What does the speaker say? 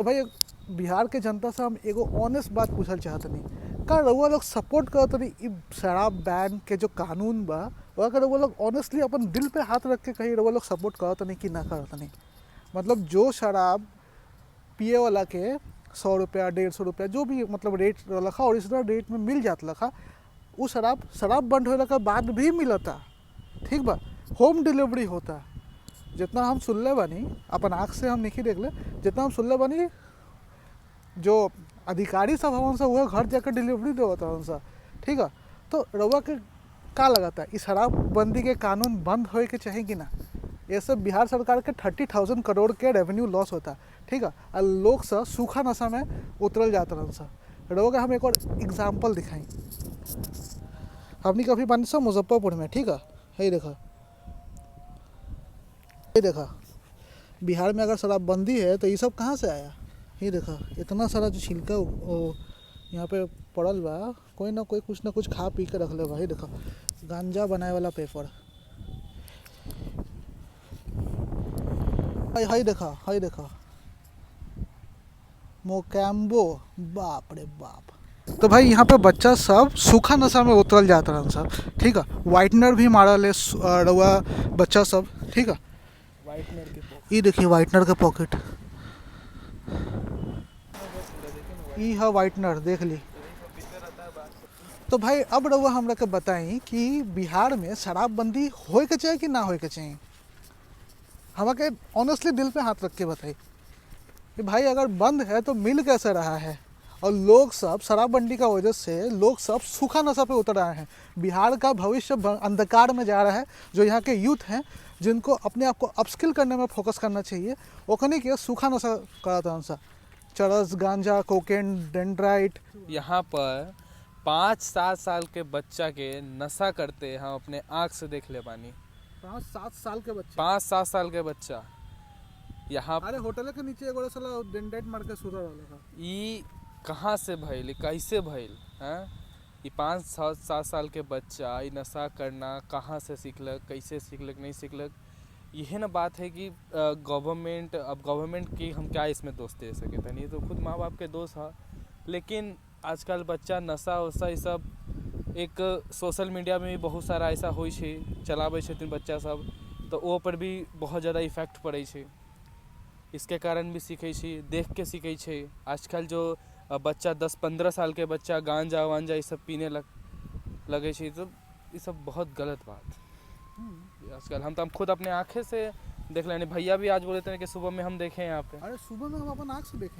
तो भाई बिहार के जनता से हम एगो ऑनेस्ट बात पूछल चाहत नहीं का रउआ लोग सपोर्ट करत नहीं इ शराब बैन के जो कानून बा वो अगर रउआ लोग ऑनेस्टली अपन दिल पे हाथ रख के कहीं रउआ लोग सपोर्ट करत नहीं कि ना करत नहीं। मतलब जो शराब पिए वाला के 100 रुपया 150 रुपया जो भी मतलब रेट रखा ओरिजिनल रेट में मिल जात रखा वो शराब शराब बंद होने के बाद भी मिलता। ठीक बा। होम डिलीवरी होता। जितना हम सुनले बानी अपन आँख से हम नहीं देख ले, जितना हम सुनले बानी जो अधिकारी सब हवन सा वह घर जाकर डिलीवरी देवता हवन सा। ठीक है। तो रउआ के का लगता इस शराबबंदी के कानून बंद होए के चाहे कि ना। ये सब बिहार सरकार के 30,000 करोड़ के रेवेन्यू लॉस होता। ठीक है। और लोग सा सूखा नशा में उतरल जाता रहन सा। रउआ के हम एक और एग्जाम्पल दिखाई। हमने कभी बानी सा मुजफ्फरपुर में। ठीक है। यही देखा, ये देखा बिहार में अगर शराबबंदी है तो ये सब कहाँ से आया। ये देखा इतना सारा जो छिलका यहाँ पे पड़ल बा, कोई ना कोई कुछ ना कुछ खा पी के रख ले बा। ये देखा गांजा बनाए वाला पेपर। हाय देखा, हाय देखा मोकैम्बो। बाप रे बाप। तो भाई यहाँ पे बच्चा सब सूखा नशा में उतरल जाता रहन सब। ठीक है। वाइटनर भी मारल है रउआ बच्चा सब। ठीक है। ये देखिए वाइटनर का पॉकेट, ई है वाइटनर देख ली। तो भाई अब रउआ हमरा के बताई कि बिहार में शराबबंदी होए के चाहिए कि ना होए के चाहिए। हमरा के ऑनेस्टली दिल पे हाथ रख के बताई कि भाई अगर बंद है तो मिल कैसे रहा है। और लोग सब शराबबंदी का वजह से लोग सब सूखा नशा पे उतर रहे हैं। बिहार का भविष्य अंधकार में जा रहा है। जो यहाँ के यूथ हैं जिनको अपने आप को अपस्किल करने में फोकस करना चाहिए, वो कहीं के सूखा नशा कराता सा चरस गांजा कोकेन डेंड्राइट। यहाँ पर 5-7 साल के बच्चा के नशा करते हम अपने आँख से देख ले बानी। 5-7 साल के बच्चे, 5-7 साल के बच्चा यहाँ अरे होटल के नीचे एगो साला डेंड्राइट मार के सुता रहल था। ई कहाँ से भइल, कैसे भइल हैं। ये 5-7 साल के बच्चा ये नशा करना कहाँ से सीखलक, कैसे सीखलक, नहीं सीखलक। यही ना बात है कि गवर्नमेंट, अब गवर्नमेंट की हम क्या इसमें दोष दे सके थे, नहीं तो खुद माँ बाप के दोष है। लेकिन आजकल बच्चा नशा वशा ये सब एक सोशल मीडिया में भी बहुत सारा ऐसा होइ छै, चलाबै छथिन बच्चा सब, तो ओ पर भी बहुत ज़्यादा इफेक्ट पड़ै छै। इसके कारण भी सीखै छी, देख के सीखै छै। आजकल जो बच्चा 10-15 साल के बच्चा गांजा वांजा ये सब पीने लगे छै, तो ये सब बहुत गलत बात। आजकल हम खुद अपने आंखें से देख लेने। भैया भी आज बोले थे कि सुबह में हम देखे यहाँ पे। अरे सुबह में हम अपन आँख से देखे।